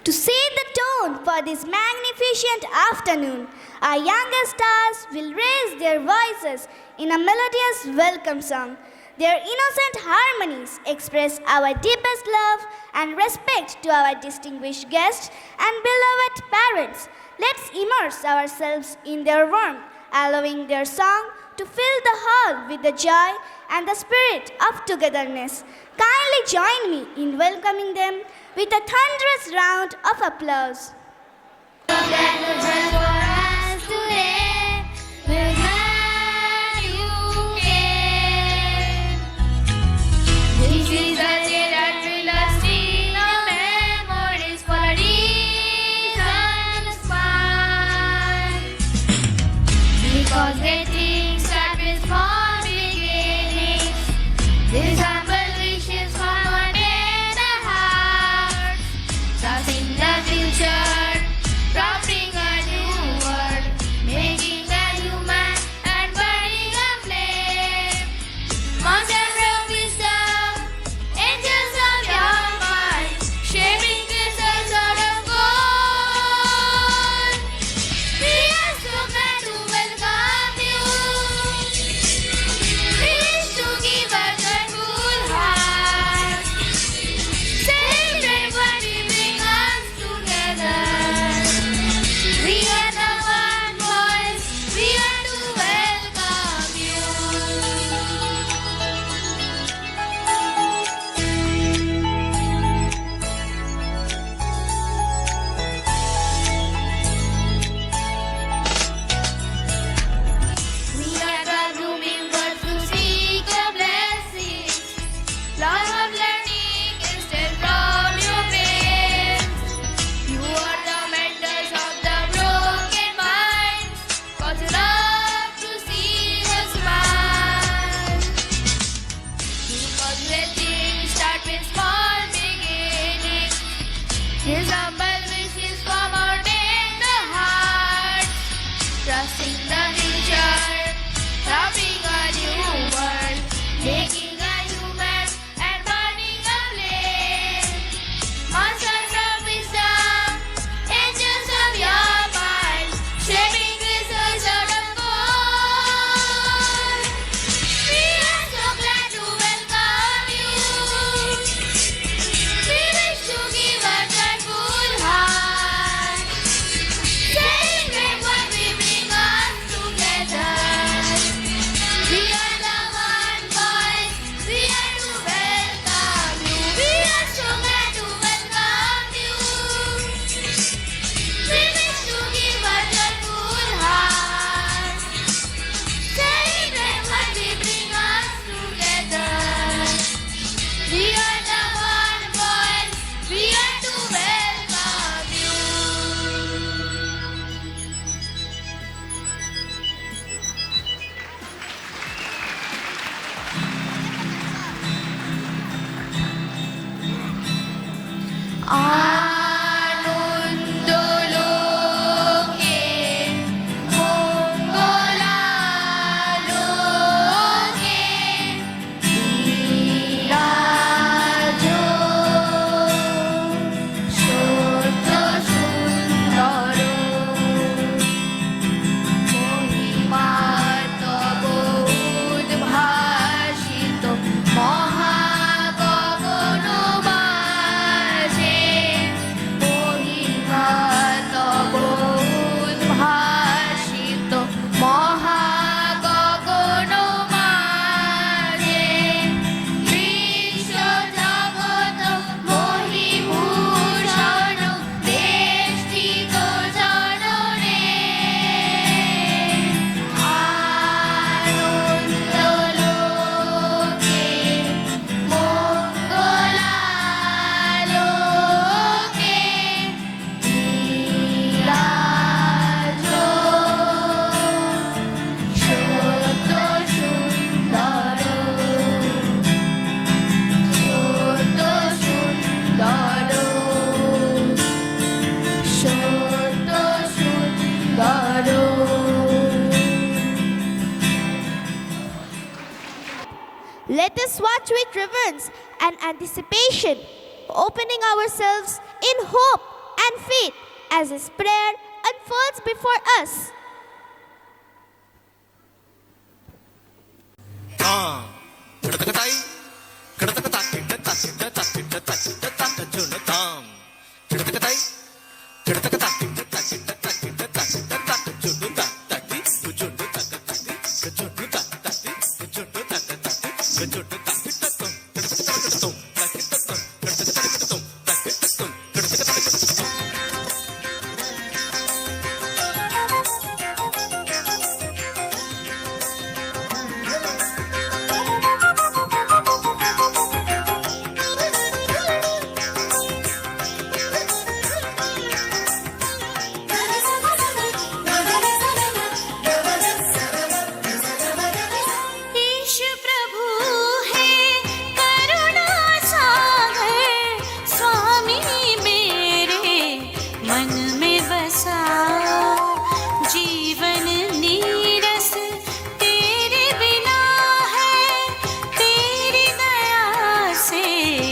To set the tone for this magnificent afternoon, our younger stars will raise their voices in a melodious welcome song. Their innocent harmonies express our deepest love and respect to our distinguished guests and beloved parents. Let's immerse ourselves in their warmth, allowing their song to fill the hall with the joy and the spirit of togetherness. Kindly join me in welcoming them with a thunderous round of applause. Because getting started with small beginnings, these humble wishes from our tender hearts. Trusting the future, crafting a new world, making a human and burning a flame. Monsters of wisdom, angels of your mind, shaping crystals out of gold. We are so glad to welcome you. We wish to give a joyful heart. Celebrate what we bring us together. We are the one voice. We are to welcome you. We are the blooming birds who seek your blessings. Love of learning instead from your pains. You are the menders of the broken minds. Cause you love to see us smile. Because when things start with small beginnings, His humble wishes from our tender hearts. Trusting the future, crafting a new world, making a human and burning a flame. Monsters of wisdom, angels of your mind, shaping crystals out of gold. We are so glad to welcome you. We wish to give a joyful heart. Celebrate what we bring us together. We are the one voice. We are to welcome you. We are so glad to welcome you. We wish to give a joyful heart. Celebrate what we bring us together. We are the one voice. We are to welcome you. Anundoloke, Mongolaloke, Nirajo, Shotto Sundaro, Mohimato Udbhashito, Mahagagano Baje, Mohimato Udbhashito, Mahagagano Baje, Vishwa Jagata Mohibhushano, Deshtito Janone, Anundaloke, Mongolaloke, Nirajo, Shotto Sundaro, Shotto Sundaro, Shotto Sundaro. Let us watch with reverence and anticipation, opening ourselves in hope and faith as His prayer unfolds before us.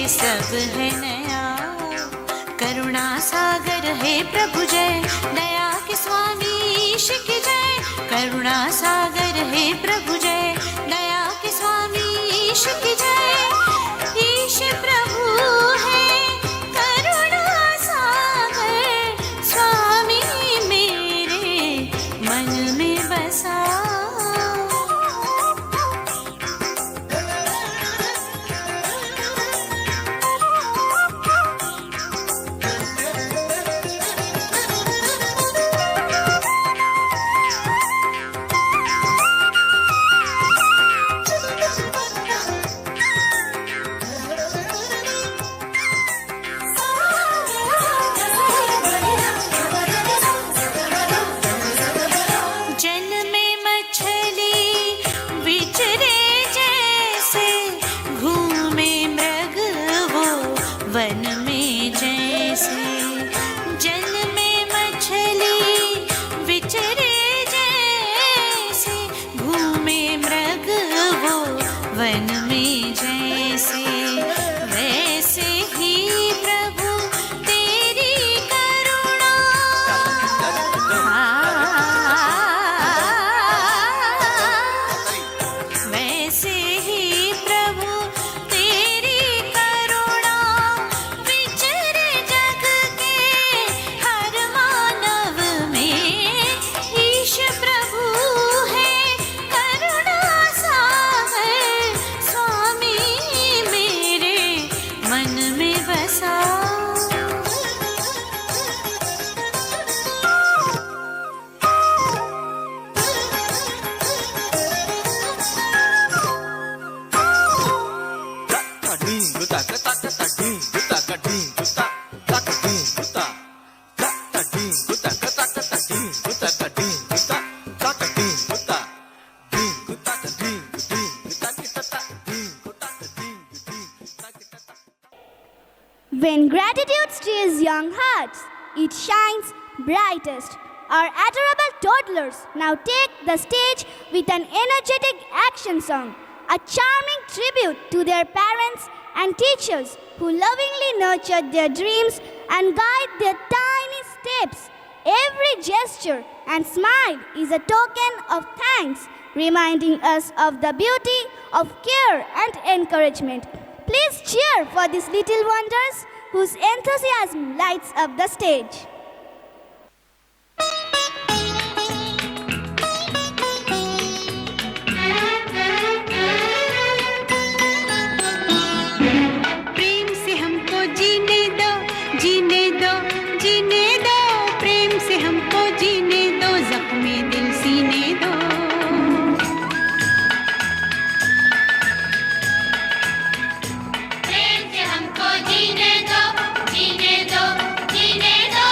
सब है नया। करुणा सागर है प्रभु जय, दया के स्वामी ईश की जय। करुणा सागर है प्रभु जय, दया के स्वामी ईश की जय। ईश प्रभु है करुणा सागर, स्वामी मेरे मन में बसा। वन में जैसे जल में मछली विचरे, जैसे घूमे मृग वो वन में जैसे, वैसे ही प्रभु तेरी करुणा। वैसे ही प्रभु तेरी When gratitude stirs young hearts, it shines brightest. Our adorable toddlers now take the stage with an energetic action song, a charming tribute to their parents and teachers who lovingly nurtured their dreams and guide their tiny steps. Every gesture and smile is a token of thanks, reminding us of the beauty of care and encouragement. Please cheer for these little wonders whose enthusiasm lights up the stage. प्रेम से हमको जीने दो, जीने दो, जीने दो। प्रेम से हमको जीने दो, जख्मे दिल सीने दो। प्रेम से हमको जीने दो, जीने दो, जीने दो।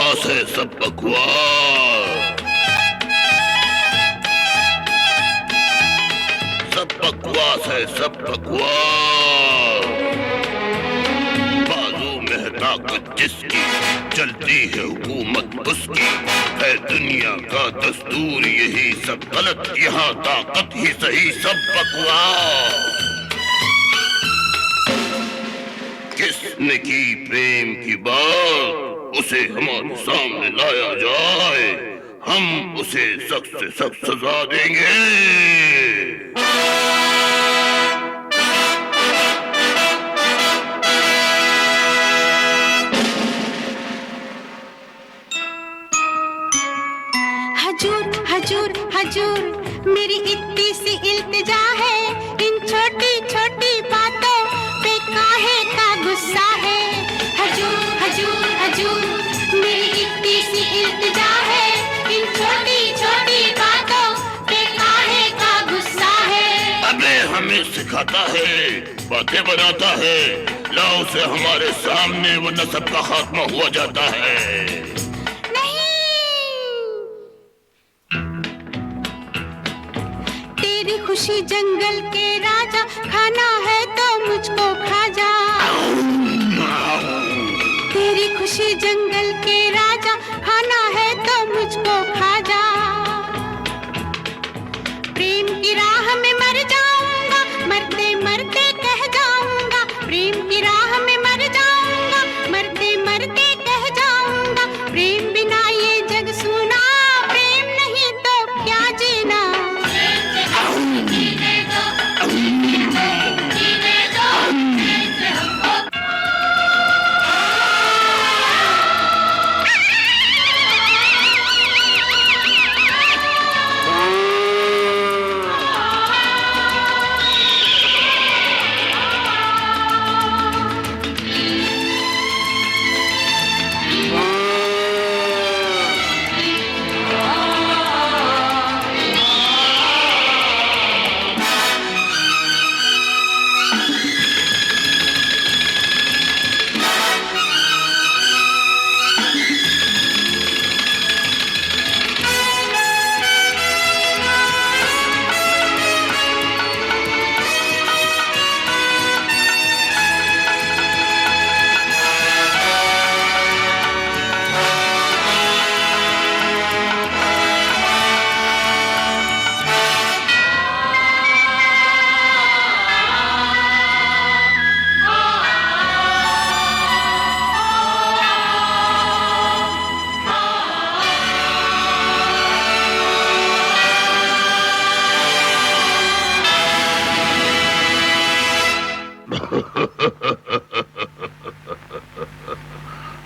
बकवास है, सब बकवास, सब बकवास है, सब बकवास। बाजू में है ताकत जिसकी, चलती है हुकूमत उसकी, है दुनिया का दस्तूर यही, सब गलत यहाँ ताकत ही सही, सब बकवास। किसने की प्रेम की बात, उसे हमारे सामने लाया जाए, हम उसे सख्त से सख्त सजा देंगे। हजूर हजूर हजूर, मेरी इतनी सी इल्तिजा है, इन छोटी छोटी बातों पे काहे का गुस्सा है। हजूर हजूर हजूर, मेरी इतनी सी इल्तिजा है, इन छोटी छोटी बातों पे काहे का गुस्सा है। अबे हमें सिखाता है, बातें बनाता है, लाओ से हमारे सामने, वरना सबका खात्मा हुआ जाता है। तेरी खुशी जंगल के राजा, खाना है तो मुझको खा जा। तेरी खुशी जंगल के राजा, खाना है तो मुझको खा जा। प्रेम की राह में मर जाऊंगा, मरते मरते कह जाऊंगा। प्रेम की राह में मर जाऊंगा, मरते मरते कह जाऊंगा। प्रेम बिना ये जग सूना, प्रेम नहीं तो क्या जीना।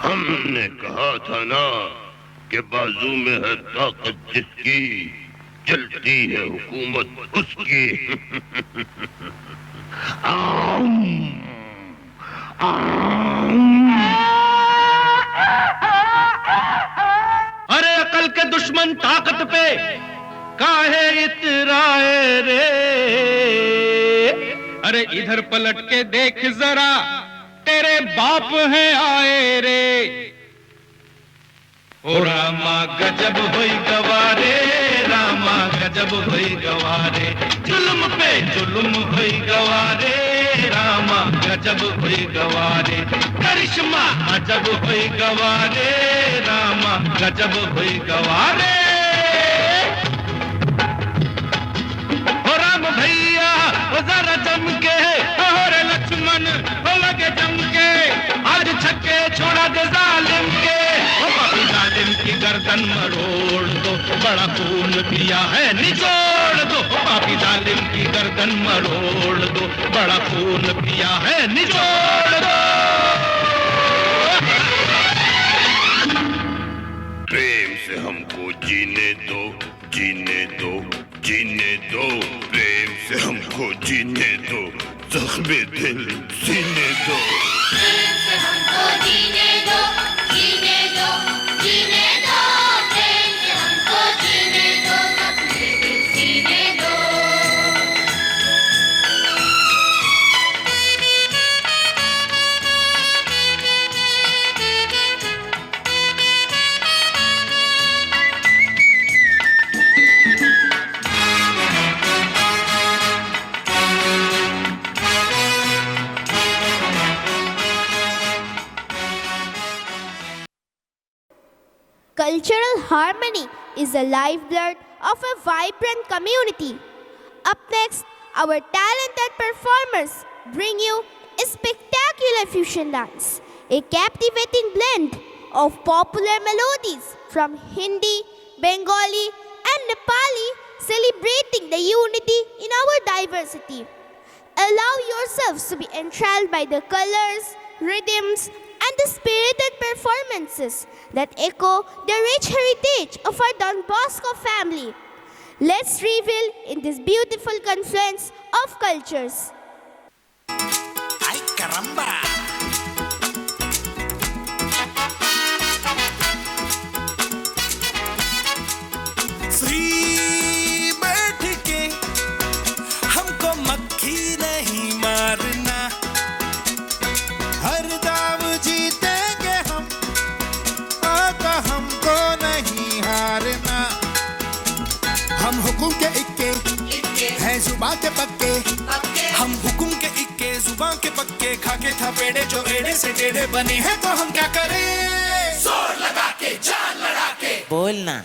हमने कहा था ना कि बाजू में है ताकत जिसकी, चलती है हुकूमत उसकी। अरे अकल के दुश्मन ताकत पे काहे इतराए रे। अरे इधर पलट के देख जरा, तेरे बाप हैं आए रे। ओ रामा गजब हुई गवारे, रामा गजब हुई गवारे, जुल्म पे जुल्म हुई गवारे, रामा गजब हुई गवारे, करिश्मा अजब हुई गवारे, रामा गजब हुई गवारे। ओ राम भैया ओ जरा जम के, और लक्ष्मण हो लगे जम के, आज छक्के छोड़ा दे जालिम के। ओ पापी जालिम की गर्दन मरोड़ दो, बड़ा खून पिया है निचोड़ दो। ओ पापी जालिम की गर्दन मरोड़ दो, बड़ा खून पिया है निचोड़ दो। प्रेम से हमको जीने दो, जीने दो, जीने दो, प्रेम से हमको जीने दो, जख्मे दिल सीने दो। प्रेम से हमको जीने दो, जीने दो, जीने दो। प्रेम से हमको जीने दो, जख्मे दिल सीने दो। Cultural harmony is the lifeblood of a vibrant community. Up next, our talented performers bring you a spectacular fusion dance, a captivating blend of popular melodies from Hindi, Bengali, and Nepali, celebrating the unity in our diversity. Allow yourselves to be enthralled by the colors, rhythms, and the spirited performances that echo the rich heritage of our Don Bosco family. Let's revel in this beautiful confluence of cultures. ¡Ay, caramba! Free बैठ के हमको मक्खी नहीं मारना, हर दाव जीतेंगे हम, आका हमको नहीं हारना। हम हुकुम के इक्के हैं जुबां के पक्के, हम हुकुम के इक्के जुबां के पक्के, खाके था पेड़े जो एड़े से टेढ़े बने हैं, तो हम क्या करें? जोर लगा के जान लड़ा के बोलना।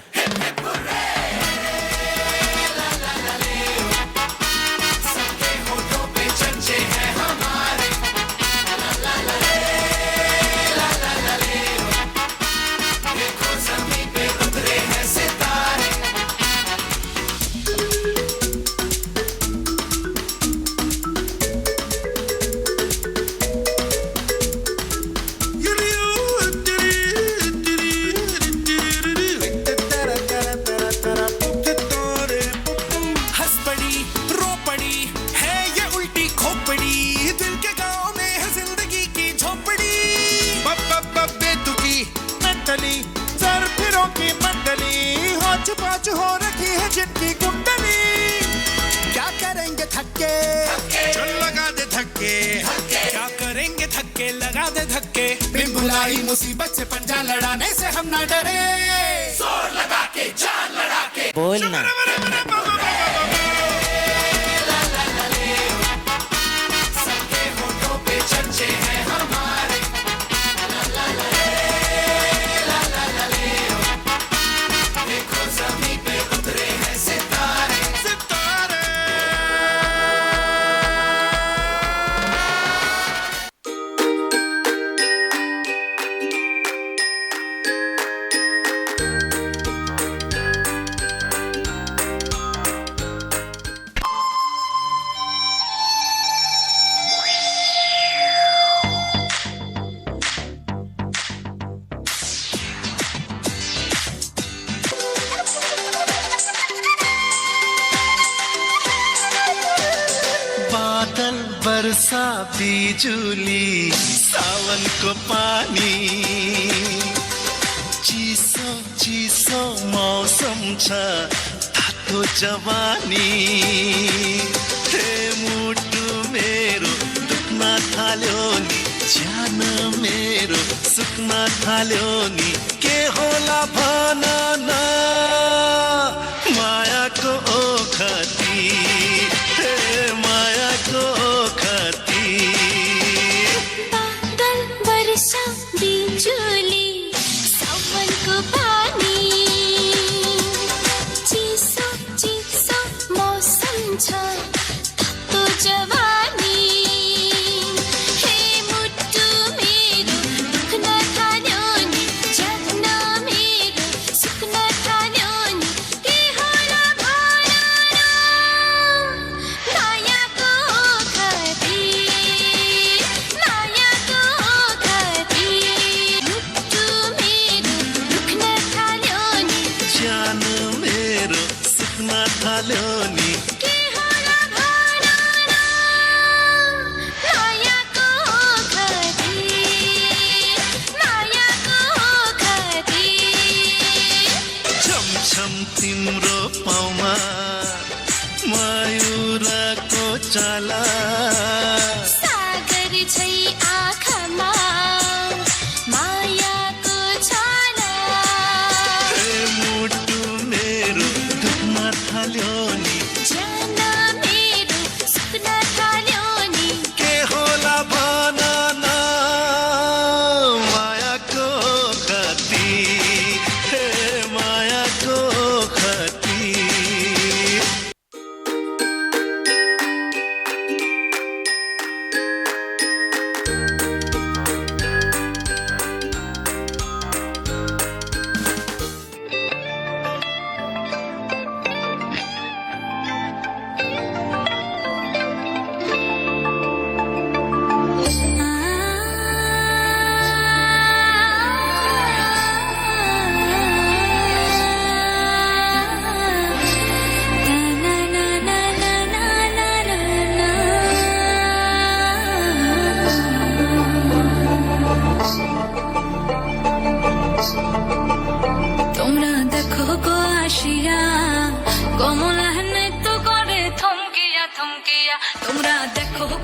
पाँच हो रखी है जिनकी कुंडली, क्या करेंगे थक्के चल लगा दे धक्के, क्या करेंगे थक्के लगा दे धक्के, बिन बुलाई मुसीबत से पंजा लड़ाने से हम ना डरे, जोर लगा के जान लड़ा के बोलना। सबके होठों पे चर्चे हैं हमारे, बरसा बिजुली सावन को पानी, चिसो चिसो मौसम छ तातो जवानी, हे मुटु मेरो दुख्न थाल्यो नि, ज्यान मेरो सुक्न थाल्यो नि, के होला भन न मायाको ओखती, हे मायाको ओखती। बादल वर्षा बिजुली सावनको पानी, चिसो चिसो मौसम छ तातो जवानी, हे मुटु मेरो दुख्न थाल्यो नि, ज्यान मेरो सुक्न थाल्यो नि, के होला भन न मायाको ओखती, मायाको ओखती, मुटु मेरो दुख्न थाल्यो नि, ज्यान मेरो सुक्न थाल्यो नि, के होला भन न मायाको ओखती, मायाको ओखती। छमछम तिम्रो पाउमा मयूरको चाला, सागर छै आँखामा मायाको छाला, हे मुटु मेरो दुख्न थाल्यो नि, ज्यान मेरो सुक्न थाल्यो नि, के होला भन न मायाको ओखती, हे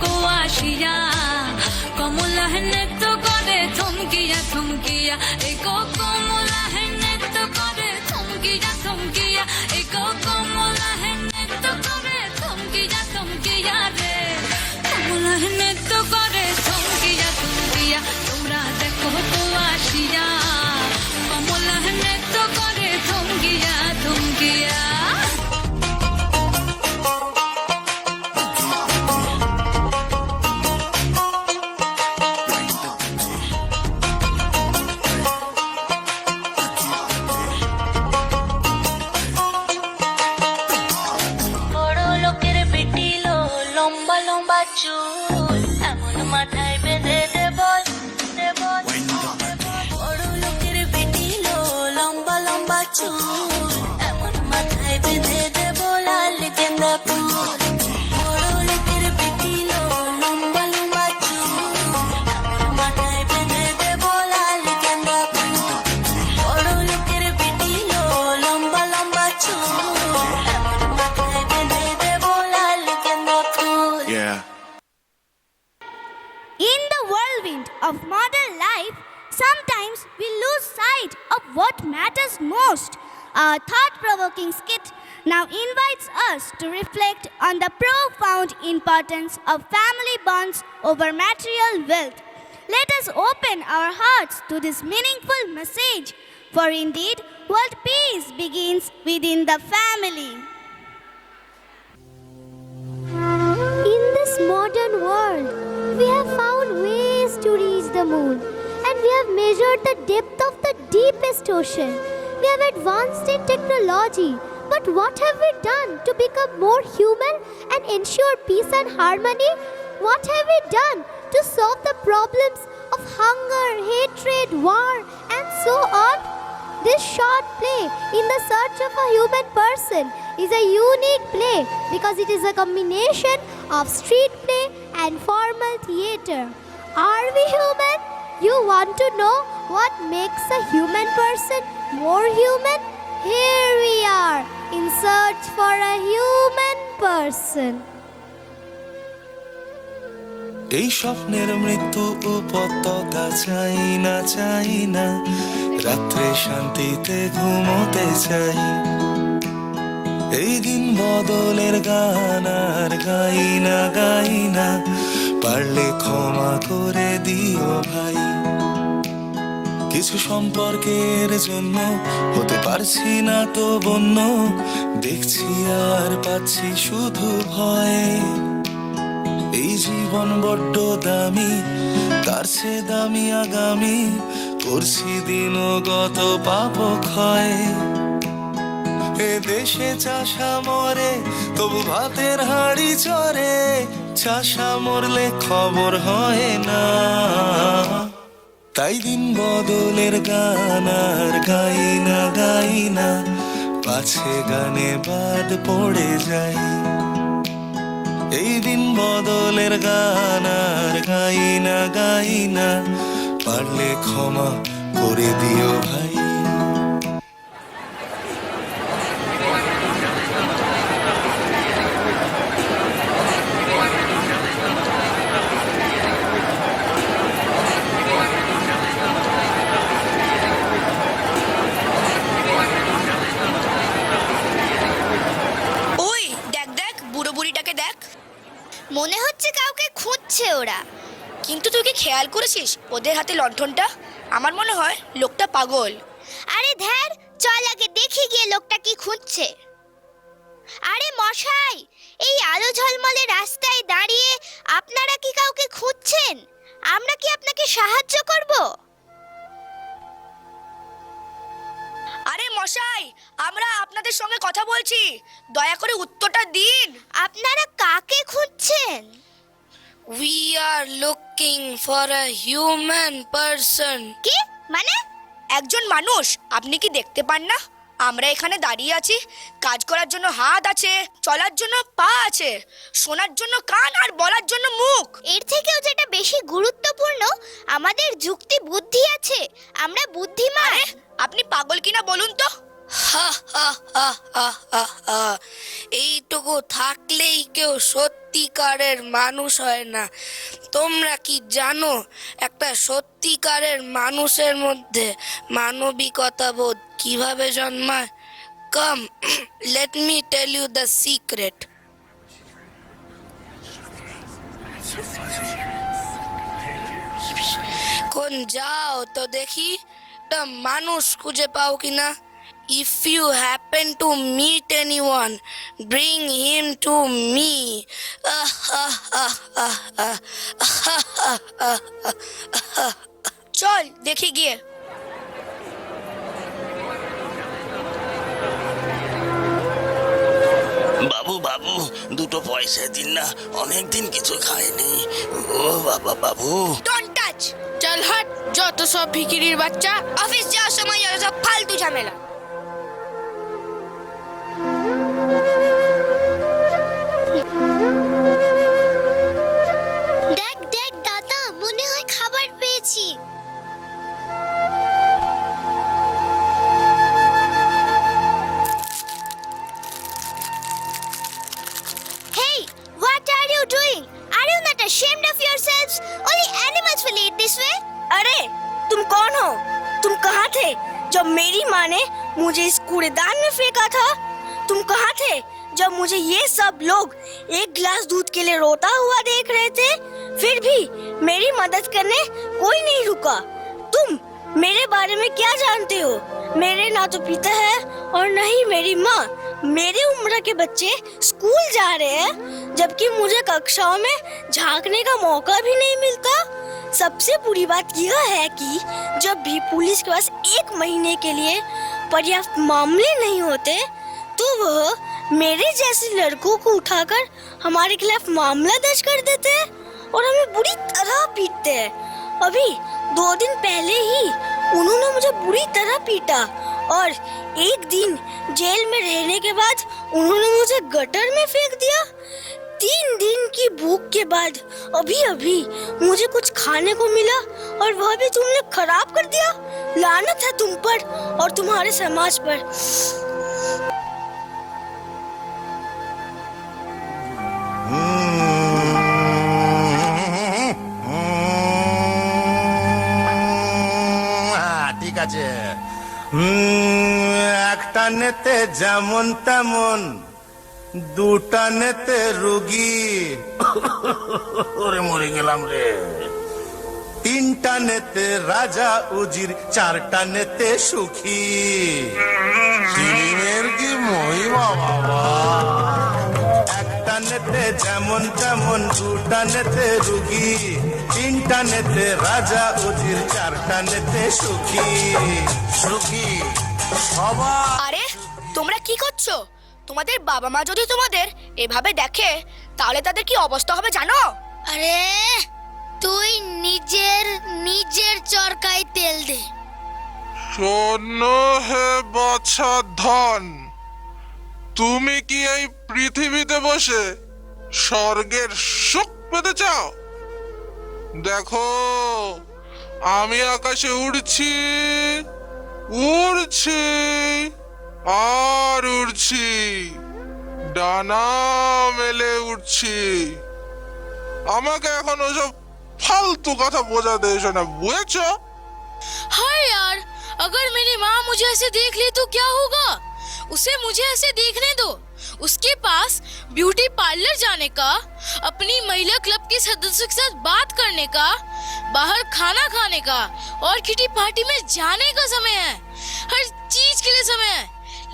কো আসিয়া কমলা নৃত্য করে থমকিয়া থমকিয়া এই কমলা নৃত্য করে থমকিয়া থমকিয়া এই কমলা নৃত্য করে থমকিয়া থমকিয়া রে কমলা নৃত্য করে থমকিয়া থমকিয়া তোমরা দেখো কো আসিয়া কমলা নৃত্য করে থমকিয়া থমকিয়া বড় লোকের বেটিলো লম্বা লম্বা চুল এমন মাথায় বেঁধে দেব বড় লোকের বেটিলো লম্বা লম্বা চুল এমন মাথায় বেঁধে দেব লাল গেন্দা ফুল বড় লোকের বেটিলো লম্বা লম্বা চুল এমন মাথায় বেঁধে দেব লাল গেন্দা ফুল বড় লোকের বেটিলো লম্বা লম্বা চুল এমন মাথায় বেঁধে দেব লাল গেন্দা ফুল Yeah. In the whirlwind of modern life, sometimes we lose sight of what matters most. Our thought-provoking skit now invites us to reflect on the profound importance of family bonds over material wealth. Let us open our hearts to this meaningful message, for indeed, world peace begins within the family. In this modern world, we have found ways to reach the moon, and we have measured the depth of the deepest ocean. We have advanced in technology, but what have we done to become more human and ensure peace and harmony? What have we done to solve the problems of hunger, hatred, war, and so on? This short play, In the Search of a Human Person, is a unique play because it is a combination of street play and formal theatre. Are we human? You want to know what makes a human person more human? Here we are in search for a human person. এই স্বপ্নের মৃত্যু উপত্যকা চাই না রাত্রে শান্তিতে ঘুমোতে চাই এই দিন বদলের গান আর গাই না পারলে ক্ষমা করে দিও ভাই কিছু সম্পর্কের জন্য হতে পারছি না তো বন্য দেখছি আর পাচ্ছি শুধু ভয় এই জীবন বড্ড দামি তার চেয়ে দামি আগামী করছি দিনগত পাপ ক্ষয় এ দেশে চাষা মরে তবু ভাতের হাঁড়ি চড়ে চাষা মরলে খবর হয় না তাই দিন বদলের গান আর গাই না পাছে গানে বাদ পড়ে যায় এই দিন বদলের গান আর গাই না পারলে ক্ষমা করে দিও ভাই ওই দেখ বুড়ো বুড়িটাকে দেখ মনে হচ্ছে কাউকে খুঁজছে ওরা কিন্তু তুই কি খেয়াল করেছিস ওদের হাতে লণ্ঠনটা আমার মনে হয় লোকটা পাগল আরে ধ্যার চল আগে দেখি গিয়ে লোকটা কি খুঁজছে আরে মশাই এই আলো ঝলমলে রাস্তায় দাঁড়িয়ে আপনারা কি কাউকে খুঁজছেন আমরা কি আপনাকে সাহায্য করব আরে মশাই আমরা আপনাদের সঙ্গে কথা বলছি দয়া করে উত্তরটা দিন আপনারা কাকে খুঁজছেন We are looking for a human person কি মানে একজন মানুষ আপনি কি দেখতে পান না আমরা এখানে দাঁড়িয়ে আছি কাজ করার জন্য হাত আছে চলার জন্য পা আছে শোনার জন্য কান আর বলার জন্য মুখ এর থেকেও যেটা বেশি গুরুত্বপূর্ণ আমাদের যুক্তি বুদ্ধি আছে আমরা বুদ্ধিমান আপনি পাগল কিনা বলুন তো হা হা হা হা হা হা। এইটুকু থাকলেই কেউ সত্যিকারের মানুষ হয় না। তোমরা কি জানো একটা সত্যিকারের মানুষের মধ্যে মানবিকতা বোধ কিভাবে জন্মায়? Come, let me tell you the secret. কোন যাও তো দেখি একটা মানুষ খুঁজে পাও কিনা। If you happen to meet anyone, bring him to me. চল দেখি গিয়ে। বাবু বাবু, দুটো পয়সা দিন না, অনেকদিন কিছু খাইনি। ও বাবা বাবু। Don't touch! চল হাট, যত সব ভিখিরির বাচ্চা। অফিস যাওয়ার সময় যত সব ফালতু ঝামেলা। দেখ দেখ দাদা, মনে হয় খাবার পেয়েছি। Hey, what are you doing? Are you not ashamed of yourselves? Only animals will eat this way. अरे तुम कौन हो? तुम कहाँ थे जब मेरी माँ ने मुझे इस कूड़ेदान में फेंका था? तुम कहाँ थे जब मुझे ये सब लोग एक गिलास दूध के लिए रोता हुआ देख रहे थे? फिर भी मेरी मदद करने कोई नहीं रुका। तुम मेरे बारे में क्या जानते हो? मेरे ना तो पिता है और न ही मेरी माँ। मेरे उम्र के बच्चे स्कूल जा रहे हैं, जबकि मुझे कक्षाओं में झांकने का मौका भी नहीं मिलता। सबसे बुरी बात यह है कि जब भी पुलिस के पास 1 महीने के लिए पर्याप्त मामले नहीं होते, तो वह मेरे जैसे लड़कों को उठाकर हमारे खिलाफ मामला दर्ज कर देते हैं और हमें बुरी तरह पीटते हैं। अभी 2 दिन पहले ही उन्होंने मुझे बुरी तरह पीटा और 1 दिन जेल में रहने के बाद उन्होंने मुझे गटर में फेंक दिया। 3 दिन की भूख के बाद अभी अभी मुझे कुछ खाने को मिला और वह भी तुमने खराब कर दिया। लानत है तुम पर और तुम्हारे समाज पर। ঠিক আছে। একটা নেতে যেমন তেমন, দুটা নেতে রুগী। ওরে মরে গেলাম রে। 3টা নেতে রাজা উজির, 4টা নেতে সুখী। সিলিমের কি মহিমা বাবা। একটা নেতে যেমন তেমন, দুটা নেতে রুগী, 3টা নেতে রাজা উজির, 4টা নেতে সুখী। সুখী সবাই। আরে তোমরা কি করছো? তোমাদের বাবা মা যদি তোমাদের এভাবে দেখে তাহলে তাদের কি অবস্থা হবে জানো? আরে তুই নিজের চরকায় তেল দে। শোনো হে বাছা ধন, তুমি কি এই পৃথিবীতে বসে স্বর্গের সুখ পেতে চাও? দেখো, আমি আকাশে উড়ছি উড়ছি আর উড়ছি, ডানা মেলে উড়ছি। আমাকে এখন ওসব ফালতু কথা বোঝাতে এসো না, বুঝেছো? हाय यार, अगर मेरी माँ मुझे ऐसे देख ले तो क्या होगा? उसे मुझे ऐसे देखने दो। उसके पास ब्यूटी पार्लर जाने का, अपनी महिला क्लब के सदस्यों के साथ बात करने का, बाहर खाना खाने का और किटी पार्टी में जाने का समय है। हर चीज के लिए समय है,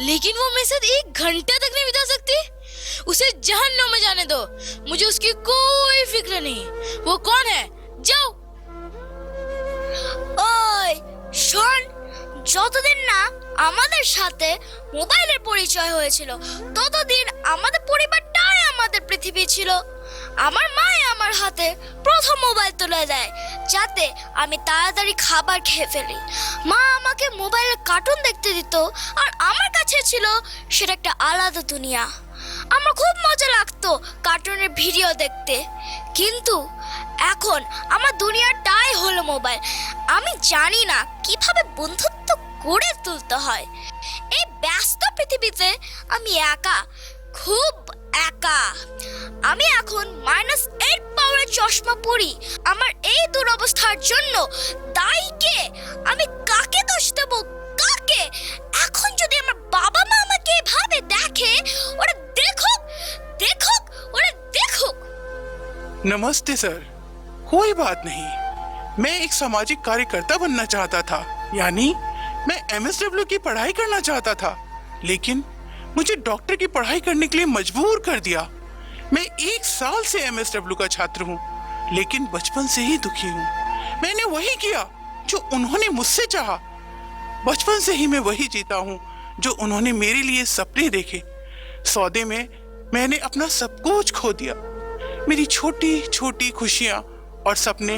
लेकिन वो मेरे साथ 1 घंटा तक नहीं बिता सकती। उसे जहन्नुम में जाने दो, मुझे उसकी कोई फिक्र नहीं। वो कौन है? जाओ। ওই শোন, যতদিন না আমাদের সাথে মোবাইলের পরিচয় হয়েছিল ততদিন আমাদের পরিবারটাই আমাদের পৃথিবী ছিল। আমার মাই আমার হাতে প্রথম মোবাইল তুলে দেয় যাতে আমি তাড়াতাড়ি খাবার খেয়ে ফেলি। মা আমাকে মোবাইলে কার্টুন দেখতে দিত আর আমার কাছে ছিল সেটা একটা আলাদা দুনিয়া। আমার খুব মজা লাগতো কার্টুনের ভিডিও দেখতে, কিন্তু এখন আমার দুনিয়াটাই হলো মোবাইল। আমি জানি না কিভাবে বন্ধুত্ব গড়ে তুলতে হয়। এই ব্যস্ত পৃথিবীতে আমি একা, খুব একা। আমি এখন -8 পাওয়ারের চশমা পরি। আমার এই দুরবস্থার জন্য দায়ী কে? আমি কাকে দোষ দেব? কাকে? এখন যদি আমার বাবা মা আমাকে এভাবে দেখে, ওরা দেখুক দেখুক, ওরা দেখুক। नमस्ते सर, कोई बात नहीं। मैं एक सामाजिक कार्यकर्ता बनना चाहता था, यानी मैं MSW की पढ़ाई करना चाहता था, लेकिन मुझे डॉक्टर की पढ़ाई करने के लिए मजबूर कर दिया। मैं 1 साल से MSW का छात्र हूँ, लेकिन बचपन से ही दुखी हूँ। मैंने वही किया जो उन्होंने मुझसे चाहा। बचपन से ही मैं वही जीता हूँ जो उन्होंने मेरे लिए सपने देखे। सौदे में मैंने अपना सब कुछ खो दिया। मेरी छोटी छोटी खुशियां और सपने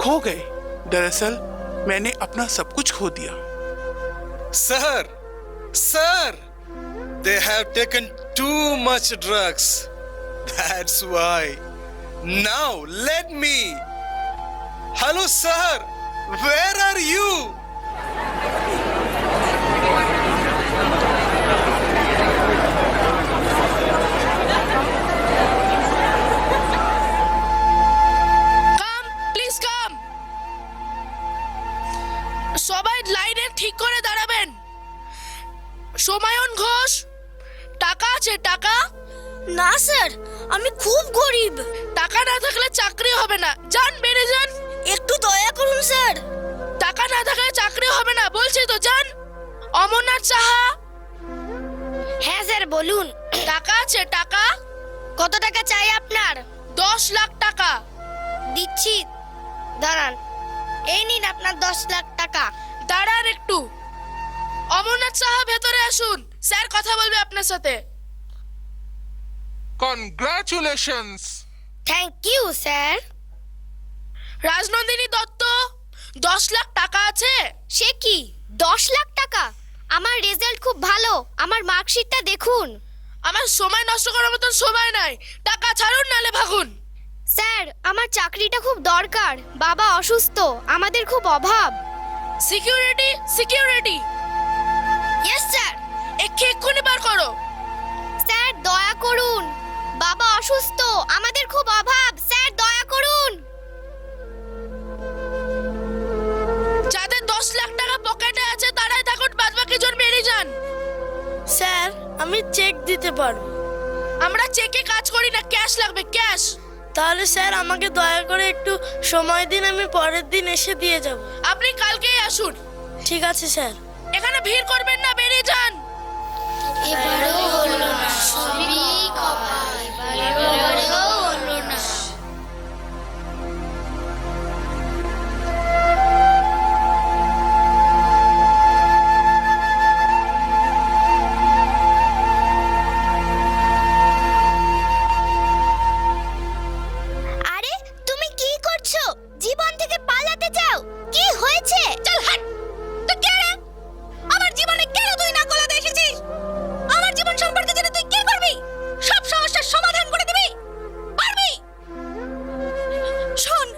खो गए। दरअसल मैंने अपना सब कुछ खो दिया। Sir, sir, they have taken too much drugs. That's why. Now let me. Hello, sir. Where are you? Come, please come. সবাই লাইনে ঠিক করে দাঁড়াবেন। সোমায়ন ঘোষ, টাকা আছে? টাকা? না স্যার, আমি খুব গরিব। টাকা না থাকলে চাকরি হবে না। যান, বেরিয়ে যান। একটু দয়া করুন স্যার। টাকা না থাকলে চাকরি হবে না বলছি তো, যান। অমরনাথ সাহা। হ্যাঁ স্যার, বলুন। টাকা আছে? টাকা? কত টাকা চাই আপনার? 10 লাখ টাকা। দিচ্ছি, দাঁড়ান। এই নিন আপনার 10 লাখ টাকা। দাঁড়ান একটু। অমরনাথ সাহা, ভেতরে আসুন, স্যার কথা বলবে আপনার সাথে। Congratulations! Thank you sir. Rajnandini Dutta, 10 lakh টাকা আছে? সে কি 10 লাখ টাকা? আমার রেজাল্ট খুব ভালো, আমার মার্কশিটটা দেখুন। আমার সময় নষ্ট করার মতন সময় নাই। টাকা ছাড়ুন, নালে ভাগুন। স্যার, আমার চাকরিটা খুব দরকার, বাবা অসুস্থ, আমাদের খুব অভাব। Security, security. Yes sir. এক্ষুনি বার করো। স্যার দয়া করুন, বাবা অসুস্থ, আমাদের খুব অভাব, স্যার দয়া করুন। যাদের 10 লাখ টাকা পকেটে আছে তারাই থাকুন, বাদবাকি জন বেরিয়ে যান। স্যার, আমি চেক দিতে পারবো। আমরা চেকে কাজ করি না, ক্যাশ লাগবে, ক্যাশ। তাহলে স্যার আমাকে দয়া করে একটু সময় দিন, আমি পরের দিন এসে দিয়ে যাব। আপনি কালকেই আসুন। ঠিক আছে স্যার। এখানে ভিড় করবেন না, বেরিয়ে যান। এবারও হলো না, সবই কপাল, এবারও হলো না। আরে তুমি কি করছো? জীবন থেকে পালাতে চাও? কি হয়েছে? চল হাট। তুই কে রে? আমার জীবনে কেন তুই না গলাতে এসেছিস? আমার জীবন সম্পর্কে জেনে তুই কি করবি? সব সমস্যার সমাধান করে দিবি? পারবি? শোন,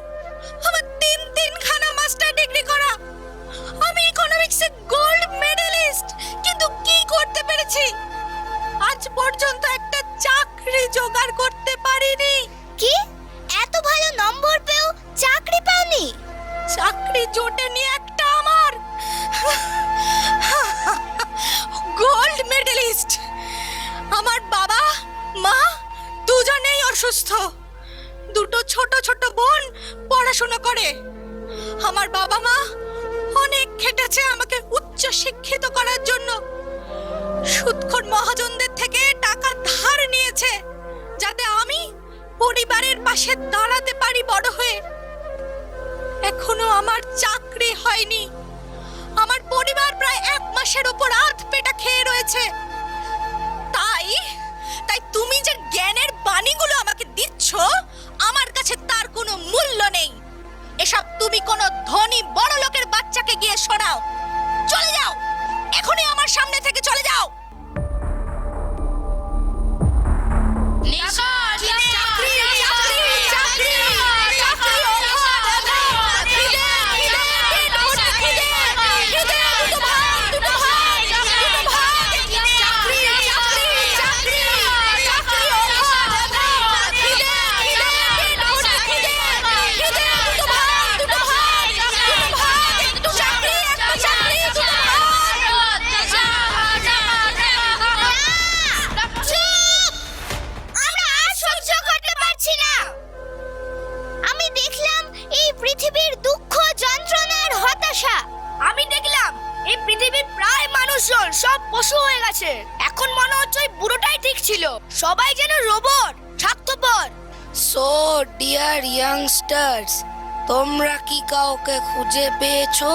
আমার 3 খানা মাস্টার ডিগ্রি করা, আমি ইকোনমিক্সে গোল্ড মেডেলিস্ট, কিন্তু কি করতে পেরেছি? আজ পর্যন্ত একটা চাকরি জোগাড় করতে পারিনি। কি? এত ভালো নম্বর পেও চাকরি পাওনি? চাকরি জোটেনি একটা আমার। Gold medallist. আমার বাবা মা দুজনেই অসুস্থ, দুটো ছোট ছোট বোন পড়াশোনা করে। আমার বাবা মা অনেক খেটেছে আমাকে উচ্চ শিক্ষিত করার জন্য। সুদখোর মহাজনদের থেকে টাকা ধার নিয়েছে যাতে আমি পরিবারের পাশে দাঁড়াতে পারি বড় হয়ে। এখনো আমার চাকরি হয়নি। আমার পরিবার প্রায় 1 মাসের উপর আধ পেটা খেয়ে রয়েছে। তাই তুমি যে জ্ঞানের বাণীগুলো আমাকে দিচ্ছ, আমার কাছে তার কোনো মূল্য নেই। এসব তুমি কোনো ধনী বড় লোকের বাচ্চাকে গিয়ে শোনাও। চলে যাও, এখনই আমার সামনে থেকে চলে যাও। মানুষজন সব পশু হয়ে গেছে। এখন মনে হচ্ছে ওই বুড়োটাই ঠিক ছিল, সবাই যেন রোবট, স্বার্থপর। সো ডিয়ার ইয়াংস্টার্স, তোমরা কি কাউকে খুঁজে পেয়েছো?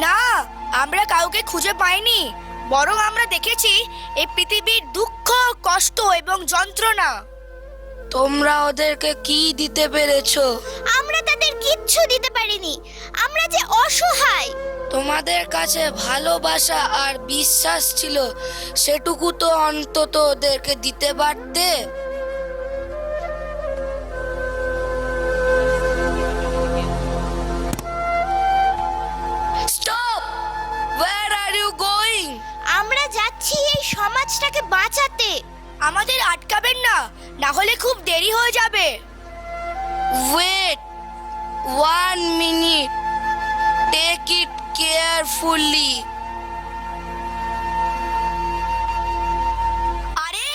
না, আমরা কাউকে খুঁজে পাইনি, বরং আমরা দেখেছি এই পৃথিবীর দুঃখ, কষ্ট এবং যন্ত্রণা। তোমরা ওদেরকে কি দিতে পেরেছো? আমরা তাদের কিচ্ছু দিতে পারিনি, আমরা যে অসহায়। তোমাদের কাছে ভালোবাসা আর বিশ্বাস ছিল, সেটুকু তো অন্তত ওদেরকে দিতে পারতে। Stop! Where are you going? আমরা যাচ্ছি এই সমাজটাকে বাঁচাতে। আমাদের আটকাবেন না, না হলে খুব দেরি হয়ে যাবে। Wait 1 minute, take it carefully. আরে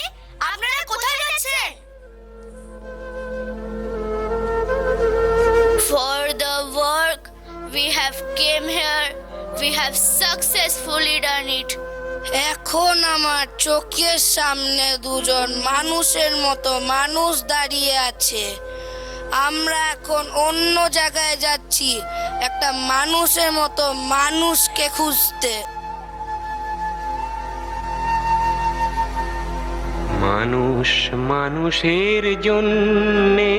আপনারা কোথায় যাচ্ছেন? For the work we have came here, we have successfully done it. এখন আমার চোখের সামনে দুজন মানুষের মতো মানুষ দাঁড়িয়ে আছে। আমরা এখন অন্য জায়গায় যাচ্ছি, একটা মানুষের মতো মানুষকে খুঁজতে। মানুষ মানুষের জন্যে,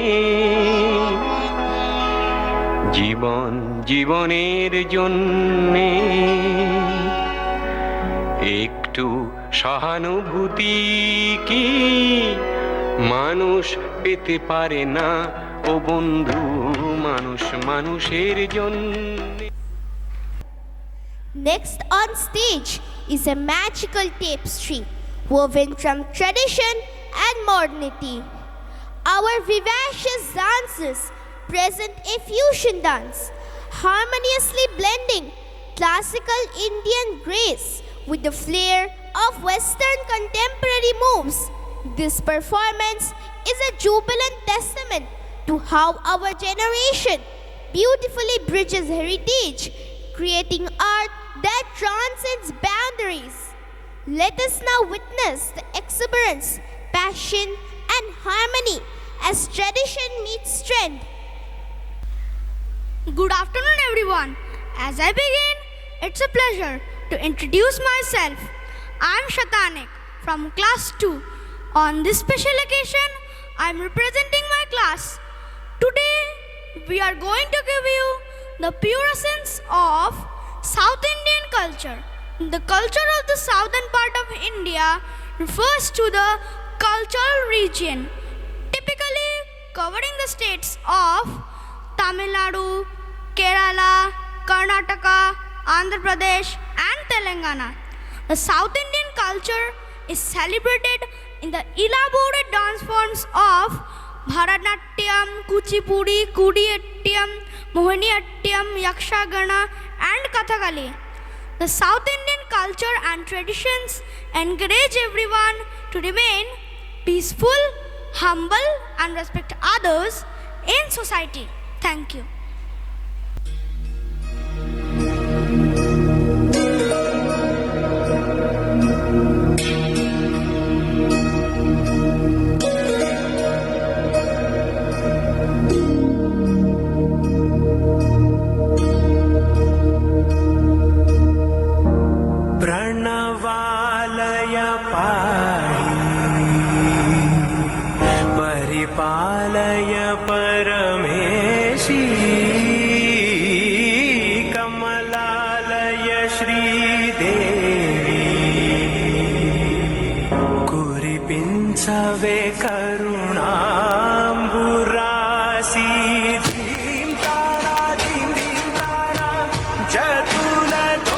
জীবন জীবনের জন্যে, একটু সহানুভূতি কি মানুষ পেতে পারে না? ও বন্ধু, মানুষ মানুষের জন্যে। Next on stage is a magical tapestry woven from tradition and modernity. Our vivacious dancers present a fusion dance, harmoniously blending classical Indian grace with the flair of Western contemporary moves. This performance is a jubilant testament to how our generation beautifully bridges heritage, creating art that transcends boundaries. Let us now witness the exuberance, passion, and harmony as tradition meets strength. Good afternoon, everyone. As I begin, it's a pleasure to introduce myself. I'm Shatanik from class 2. On this special occasion, I'm representing my class. Today, we are going to give you the pure essence of South Indian culture. The culture of the southern part of India refers to the cultural region, typically covering the states of Tamil Nadu, Kerala, Karnataka, Andhra Pradesh, and Telangana. The South Indian culture is celebrated in the elaborate dance forms of Bharatanatyam, Kuchipudi, Kudiyattam, Mohiniyattam, Yakshagana, and Kathakali. The South Indian culture and traditions encourage everyone to remain peaceful, humble, and respect others in society. Thank you. प्रणवालय पाहि परिपालय परमेशी कमलालय श्रीदेवी कुरिपिंचवे करुणाम्बुरासी धीं तारा जतुलतो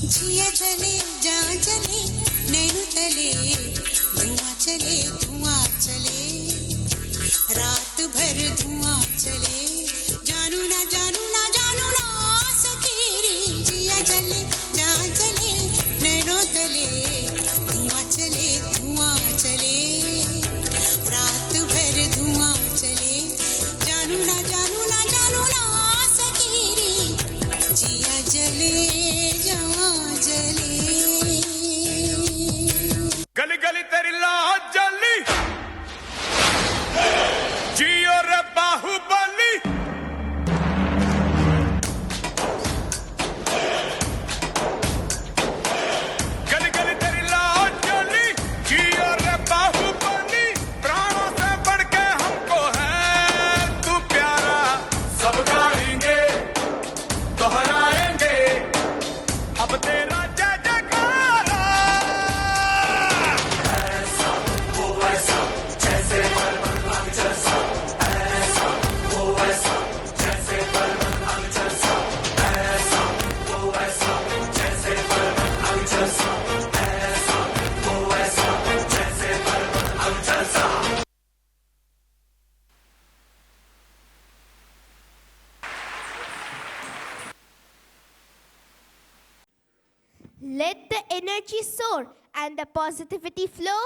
जिया जले जा जले nano तले धुआं चले रात भर धुआं चले जानू ना सकेरी जिया जले जा जले नैनो तले धुआं चले रात भर धुआं चले जानू ना सकेरी जिया जले जा जले गली गली तेरी ला जली जियो रे बाहुबली गली गली तेरी ला जली जियो रे बाहुबली प्राणों से बढ़ के हमको है तू प्यारा सब गाएंगे दोहराएंगे अब तेरा जय जयकारा Let the energy soar and the positivity flow.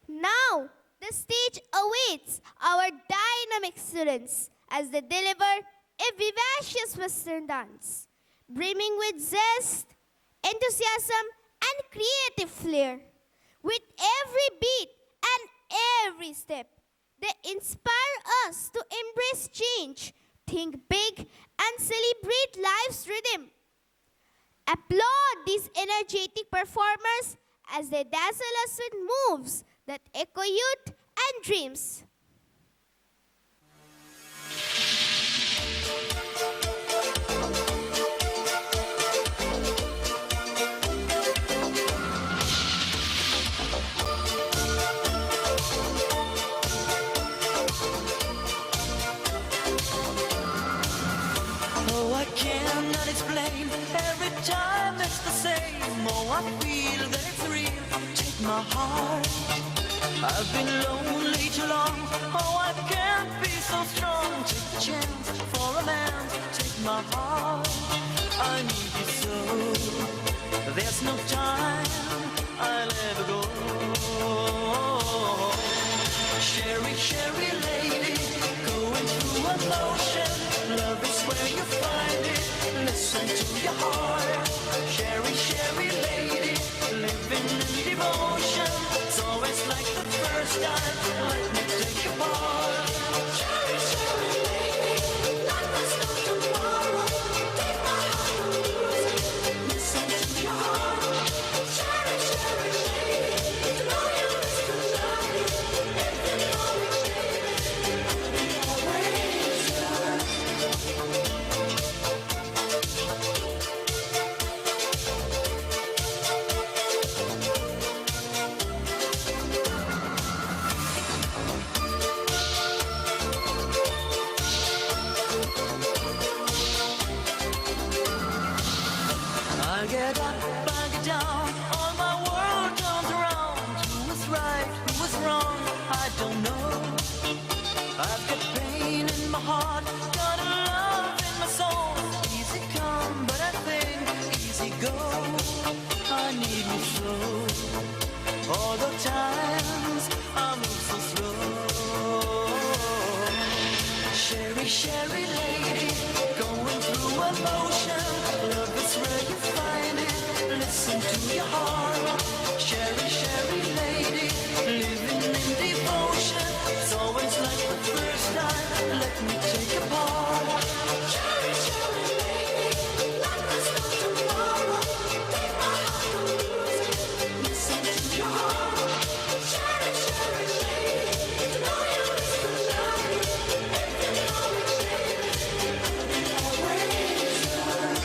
Now, the stage awaits our dynamic students as they deliver a vivacious Western dance, brimming with zest, enthusiasm, and creative flair. With every beat and every step, they inspire us to embrace change, think big, and celebrate life's rhythm. Applaud these energetic performers as they dazzle us with moves that echo youth and dreams. Oh, I cannot explain. Every time it's the same. Oh, I feel that it's real. Take my heart. I've been lonely too long. Oh, I can't be so strong. Take a chance for a man. Take my heart. I need you so. There's no time. I'll ever go. Sherry, Sherry lady, going through emotion. Love is where you find it. Listen to your heart. Sherry, Sherry lady, living in devotion. It's always like the first time. Let me take you part. Sherry, Sherry lady, not much no tomorrow. Take my heart and lose it. Listen to your heart. Sherry, Sherry lady, it's no use to love you. If you know me, baby, always yours. I get up, I get down, all my world turns around. Who was right, who was wrong, I don't know. I've got pain in my heart, got a love in my soul. Easy come, but I think easy go. I need you so. All the times I move so slow. Sherry, Sherry lady, going through emotion. Love is where you find it. Listen to your heart. Sherry, Sherry lady, living in devotion. It's always like the first time. Let me take your part. Sherry, Sherry lady, not much no tomorrow. Take my heart and lose it. Listen to your heart. Sherry, Sherry lady, it's no use to love you. If you know me, baby, always yours.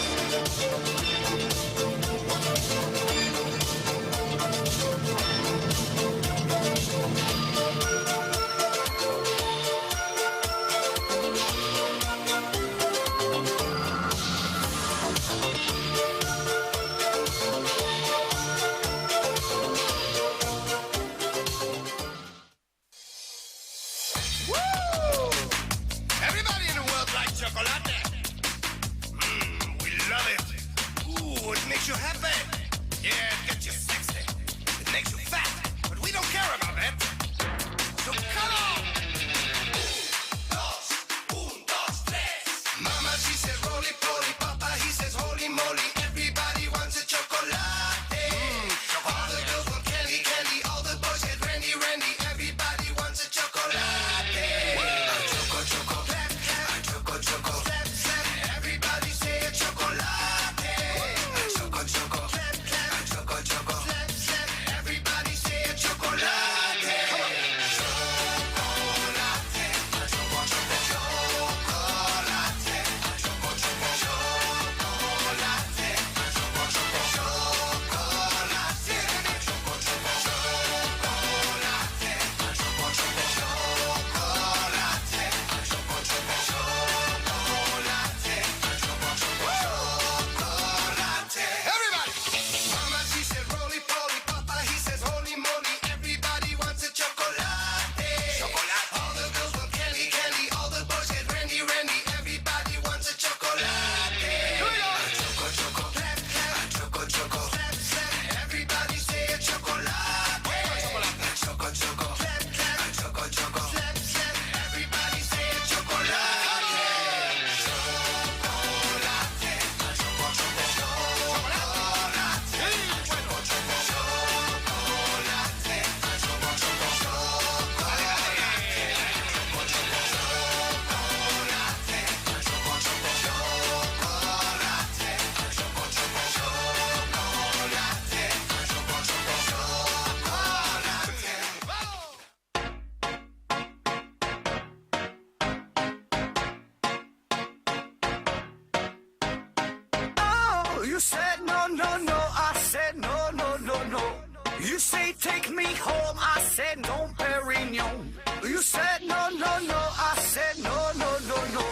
You say take me home, I said no, Perignon. You said no, no, no, I said no, no, no, no.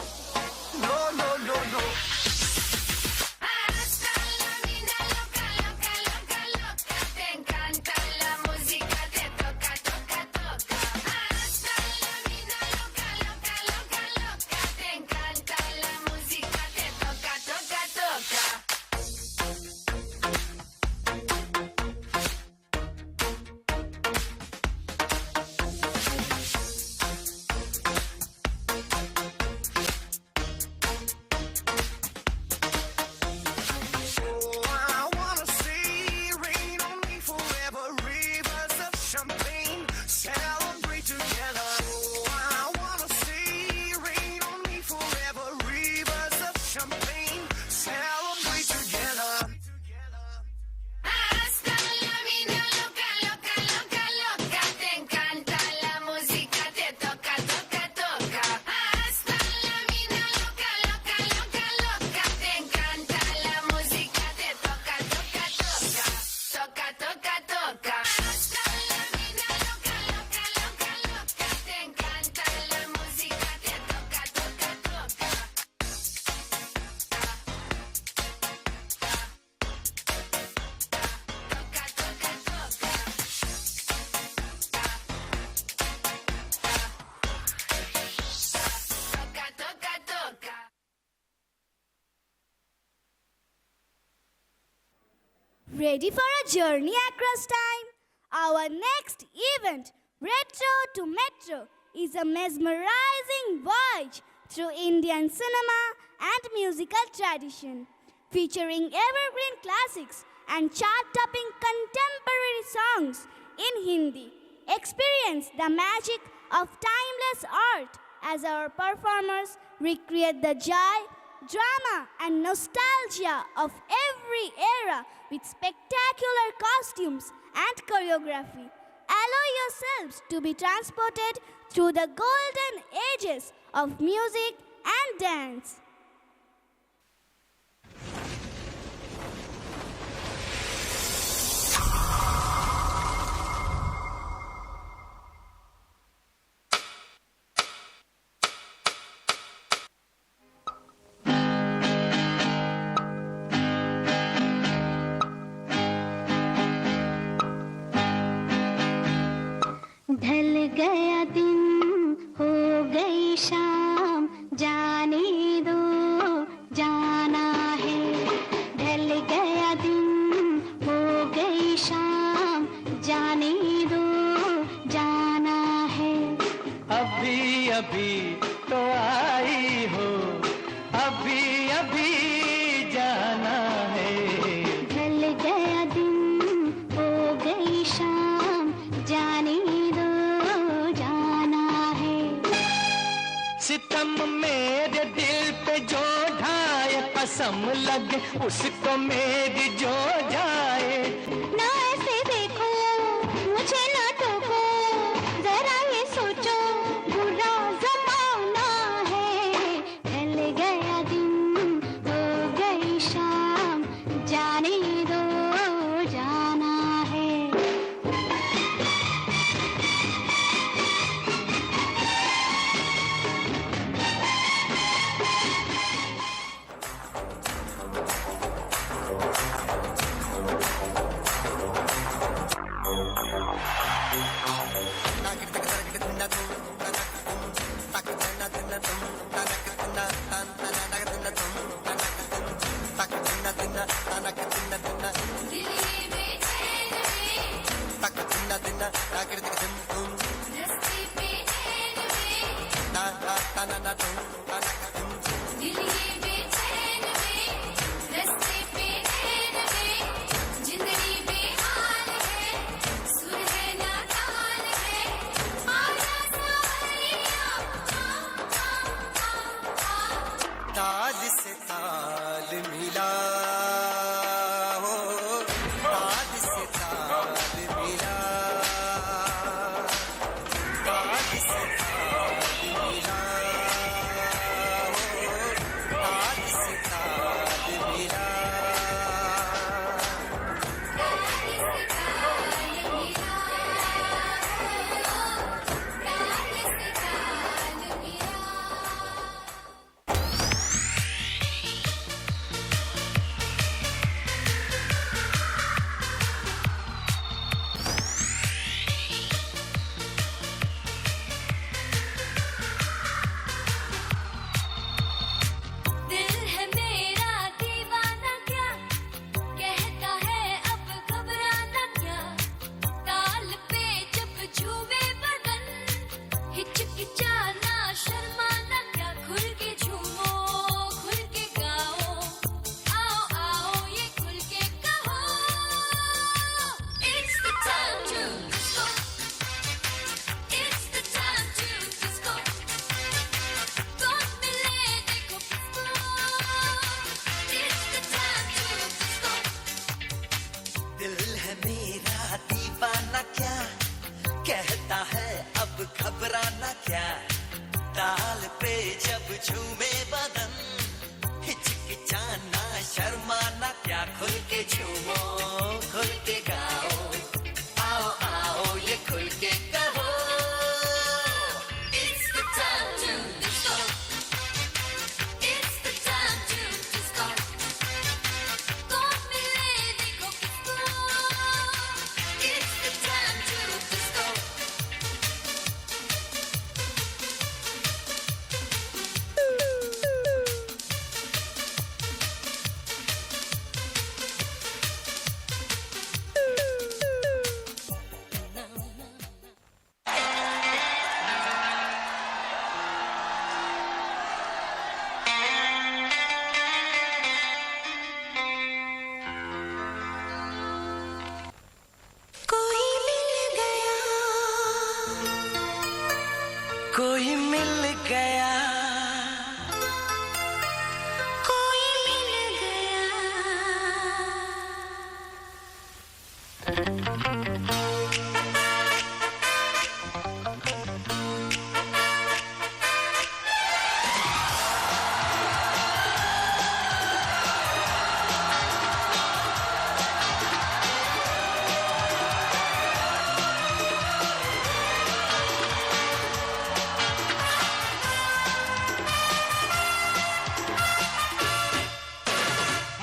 No, no, no, no. Hasta la vida loca, loca, loca, loca. Te encanta la música, te toca, toca, toca. Hasta la vida loca, loca, loca, loca. Te encanta la música, te toca, toca, toca. Oh, I wanna see rain on me forever, rivers of champagne, celebrate together. Oh, I wanna see rain on me forever, rivers of champagne, celebrate together. Hasta la vida loca, loca, loca, loca. Te encanta la música, te toca, toca, toca. Hasta la vida loca, loca, loca, loca. Te encanta la música, te toca, toca, toca. Toca, toca, toca. Hasta la vida loca, loca, loca, loca. Te encanta la música, te toca, toca, toca. Toca, toca, toca. Toca, toca, toca. Ready for a journey across time? Our next event, Retro to Metro, is a mesmerizing voyage through Indian cinema and musical tradition, featuring evergreen classics and chart-topping contemporary songs in Hindi. Experience the magic of timeless art as our performers recreate the joy, drama, and nostalgia of every era with spectacular costumes and choreography. Allow yourselves to be transported through the golden ages of music and dance. ढल गया दिन हो गई शाम जाने दो जाना है ढल गया दिन हो गई शाम जाने दो जाना है अभी अभी तो आई हो, अभी अभी जाना है. ढल गया दिन हो गई शाम जाने दो जाना है सितम मेरे दिल पे जो ढाए, कसम लगे उसको मेरी जो जाए. ना ऐसे देखो मुझे ना टोको जरा ये सोचो बुरा जमाना है ढल गया दिन हो गई शाम जाने दो जाना है हिचकिचाना शर्माना क्या खुल के झूमो खुल के गाओ आओ आओ ये खुल के कहो It's the time to disco. It's the time to disco. Con mile dico disco. It's the time to disco. कोई मिल गया कोई मिल गया कोई मिल गया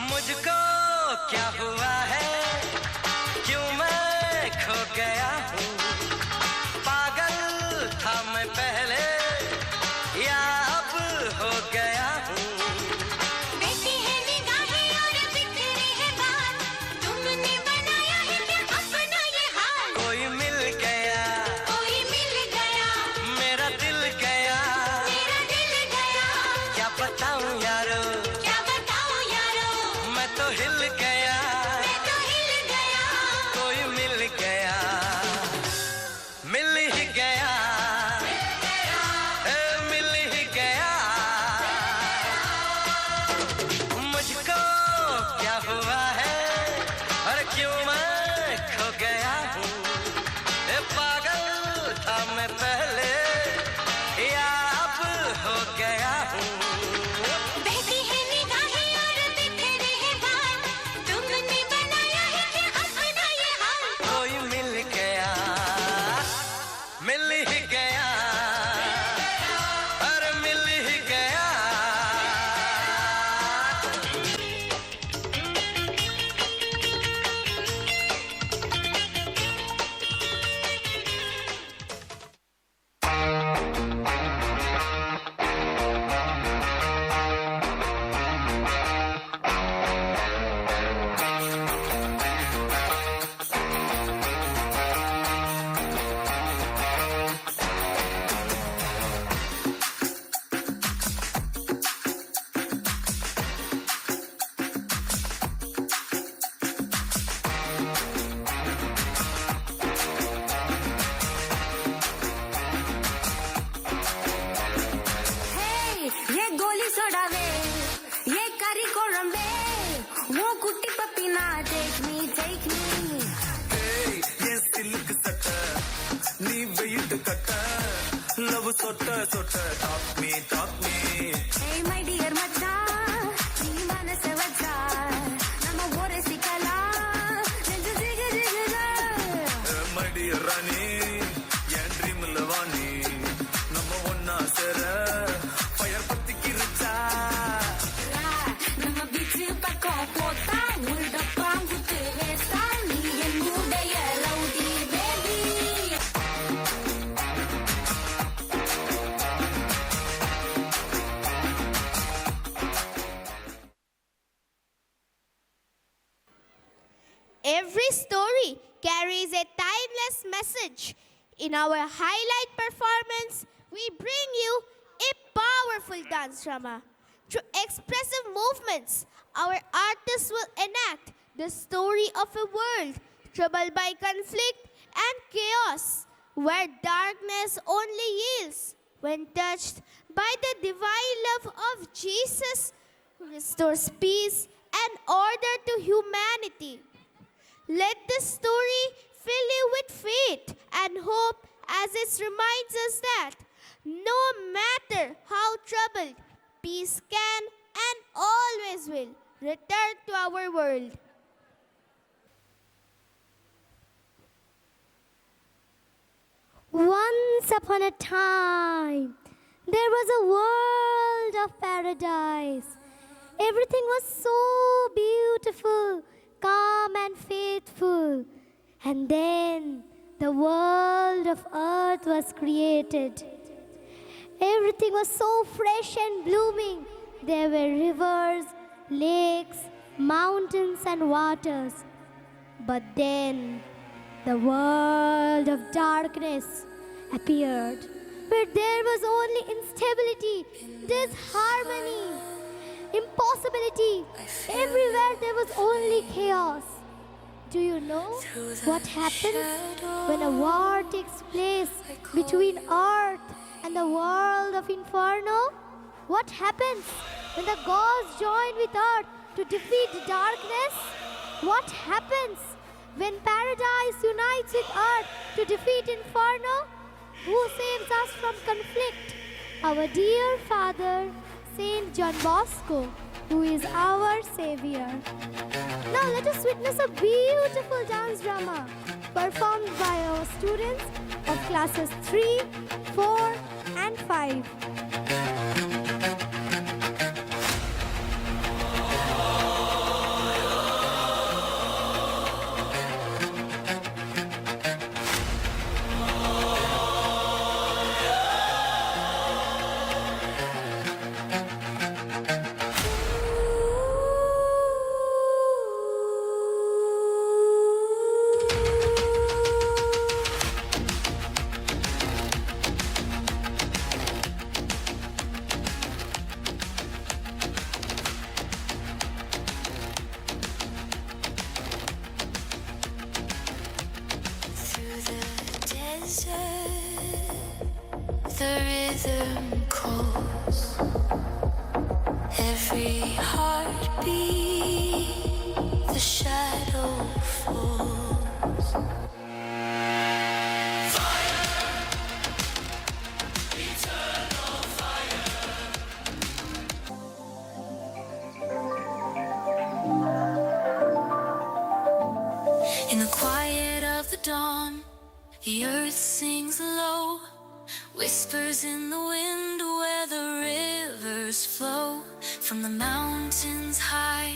मुझको क्या हुआ है क्यों मैं खो गया हूँ पागल था मैं पहले या अब हो गया हूँ बैठी है निगाहें और बिखरे है बाल तुमने बनाया है क्या अपना ये हाल कोई मिल गया मेरा दिल गया क्या बताऊं यारो मैं तो हिल गया कोई मिल गया मिल ही गया मिल ही गया मुझको क्या हुआ है और क्यों मैं खो गया हूँ पागल था मैं पहले या अब हो गया हूँ बहती है निगाहें और बिखरे है बाल तुमने बनाया है क्या अपना ये हाल कोई मिल गया मिल ही गया अरे मिल ही गया ये गोली सोडावे ये करी कोळंबे वो कुट्टी पप्पी ना टेक मी ये सिल्क सट नी वेट कट लव सोट सोट टॉक मी Hey my dear मच्चा नी मनस वच्चा ನಮ್ಮ ಓರೆ ಸಿಕ್ಕಲ್ಲ ನೆಂಜು ಜಿಗ ಜಿಗ ಮಡಿ ರಾಣಿ ಏನ್ ಡ್ರೀಮ್ ಲವಾನಿ ನಮ್ಮ ಒನ್ನ ಸರ ಫೈರ್ ಪತ್ತಿ ಕಿರುಚಾ ನಮ್ಮ ಬಿಚ್ಚು ಪಕ್ಕೋ ಪೋತಾ ಉಲ್ಡ ಪಾಂಗುತ್ತೆ ವೇಸ್ತಾ ನೀ ಎನ್ನುಡೆಯ rowdy baby Every story carries a timeless message. In our highlight performance, we bring you a powerful dance drama. Through expressive movements, our artists will enact the story of a world troubled by conflict and chaos, where darkness only yields when touched by the divine love of Jesus, who restores peace and order to humanity. Let this story fill you with faith and hope as it reminds us that no matter how troubled, peace can and always God's will, return to our world. Once upon a time, there was a world of paradise. Everything was so beautiful, calm and faithful. And then the world of earth was created. Everything was so fresh and blooming. There were rivers, lakes, mountains and waters. But then the world of darkness appeared, where there was only instability, disharmony, impossibility. Everywhere there was only chaos. Do you know what happens when a war takes place between earth and the world of inferno? What happens when the gods join with earth to defeat darkness? What happens when paradise unites with earth to defeat inferno? Who saves us from conflict? Our dear Father, Saint John Bosco, who is our Savior. Now let us witness a beautiful dance drama performed by our students of classes 3, 4 and 5. The rhythm calls, every heartbeat, the shadow falls. Fire, eternal fire. In the quiet of the dawn, the earth sings low, whispers in the wind where the rivers flow. From the mountains high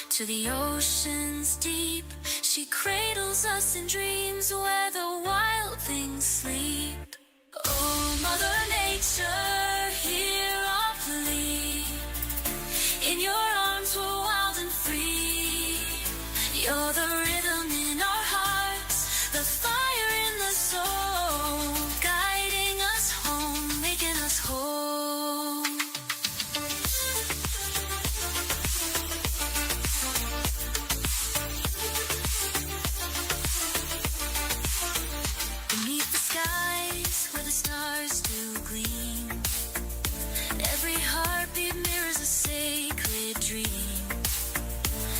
to the oceans deep, she cradles us in dreams where the wild things sleep. Oh, Mother Nature, hear our plea. In your arms we're wild and free. You're the rhythm in our hearts, the fire in the soul, guiding us home, making us whole. Beneath the skies where the stars do gleam, every heartbeat mirrors a sacred dream.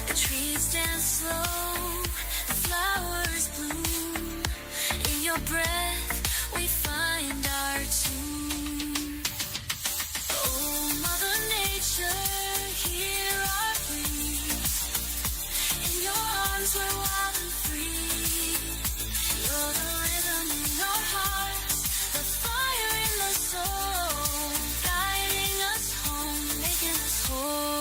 The trees dance slow, the flowers bloom. In your breath we find our tune. Oh, Mother Nature, hear our plea. In your arms we're wild and free. You're the rhythm in our hearts, the fire in the soul, guiding us home, making us whole.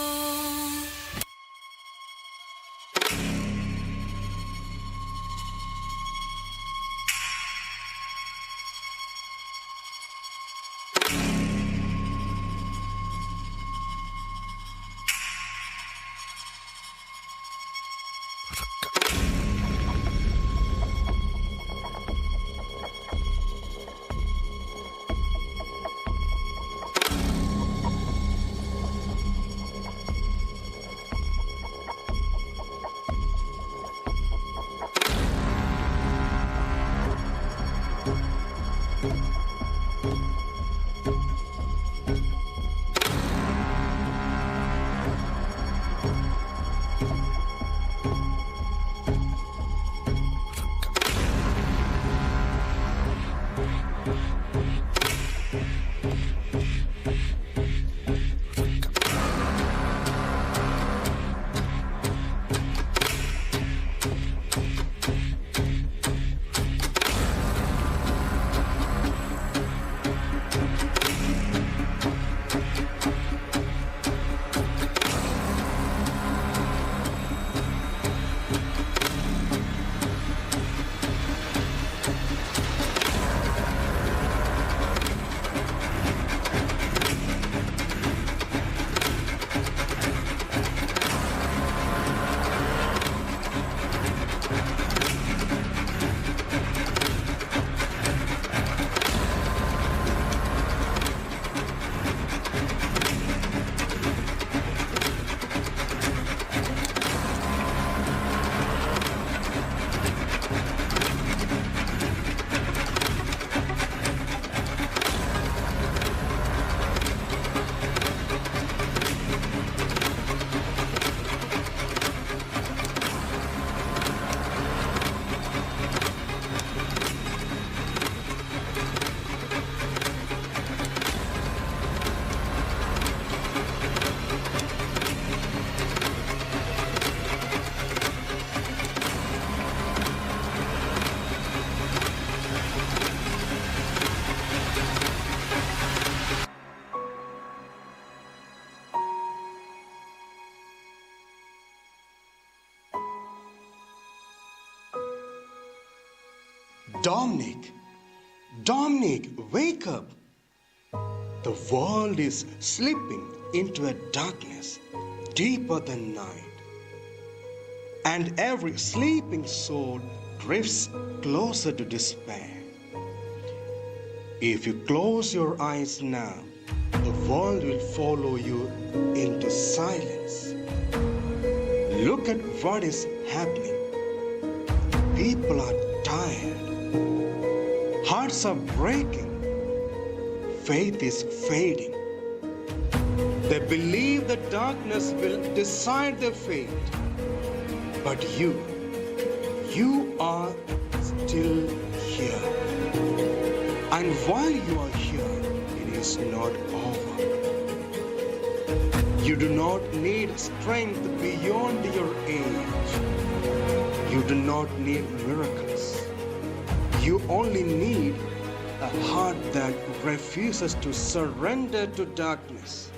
Dominic, Dominic, wake up. The world is slipping into a darkness deeper than night. And every sleeping soul drifts closer to despair. If you close your eyes now, the world will follow you into silence. Look at what is happening. People are tired. Hearts are breaking. Faith is fading. They believe the darkness will decide their fate. But you are still here. And while you are here, it is not over. You do not need strength beyond your age. You do not need miracles. You only need a heart that refuses to surrender to darkness.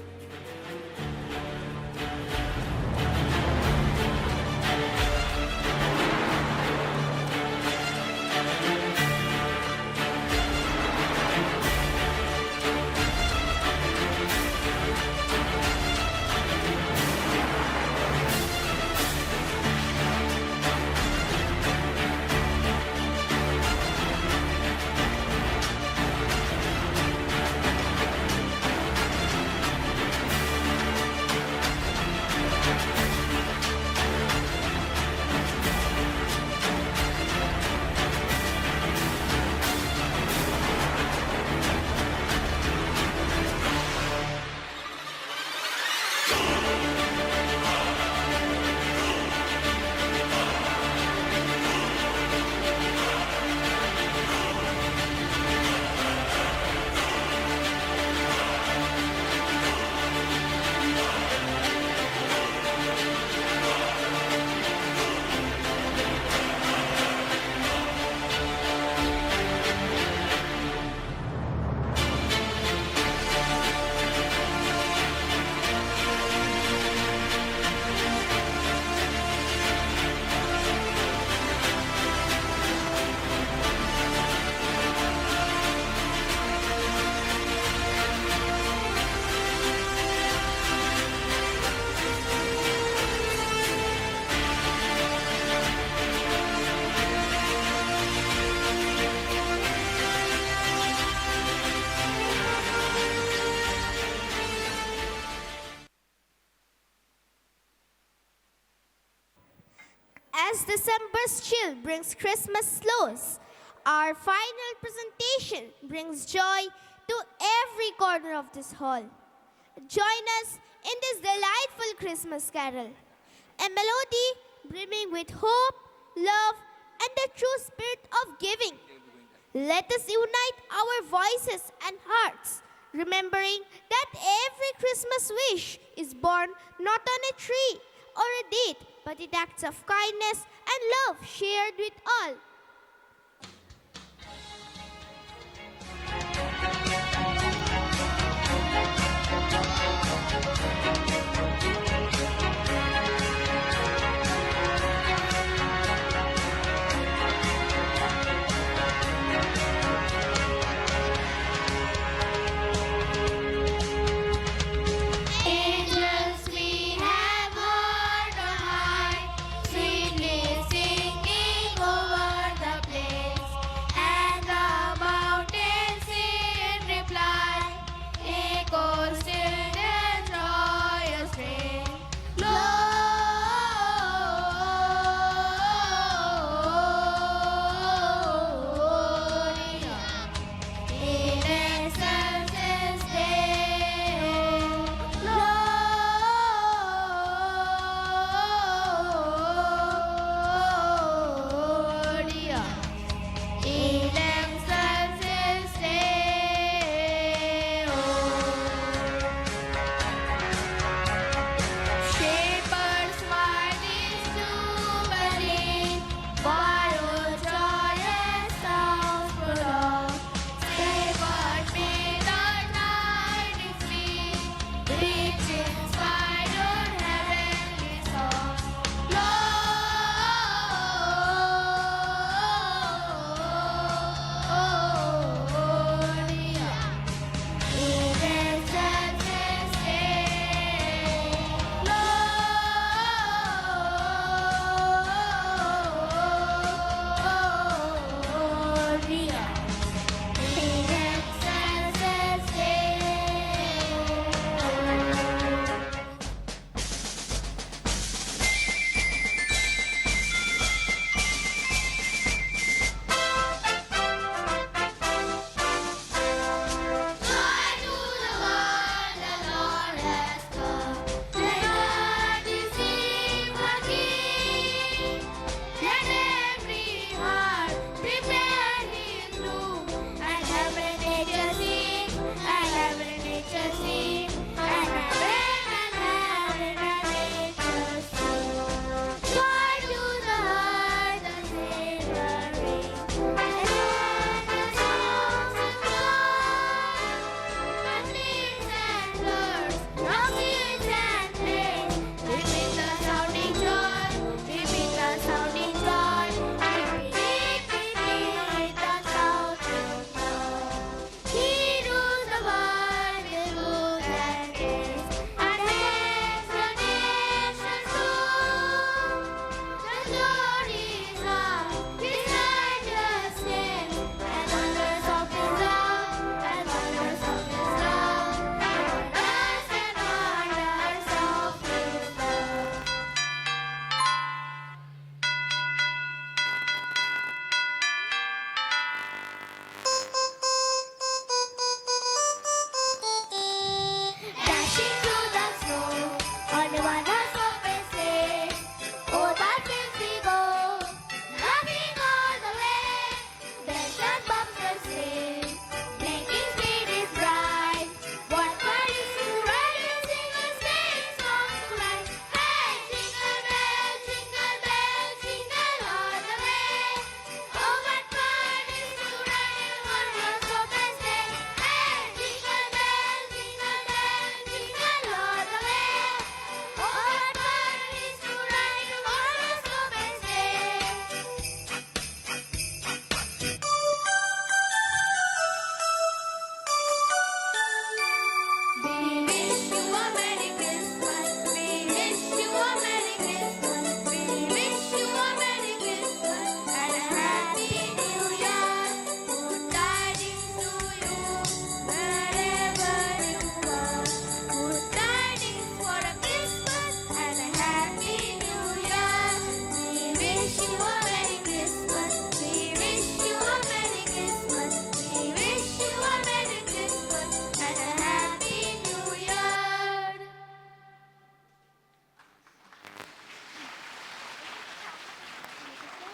As December's chill brings Christmas slows, our final presentation brings joy to every corner of this hall. Join us in this delightful Christmas carol, a melody brimming with hope, love, and the true spirit of giving. Let us unite our voices and hearts, remembering that every Christmas wish is born not on a tree or a date, but in acts of kindness and love shared with all.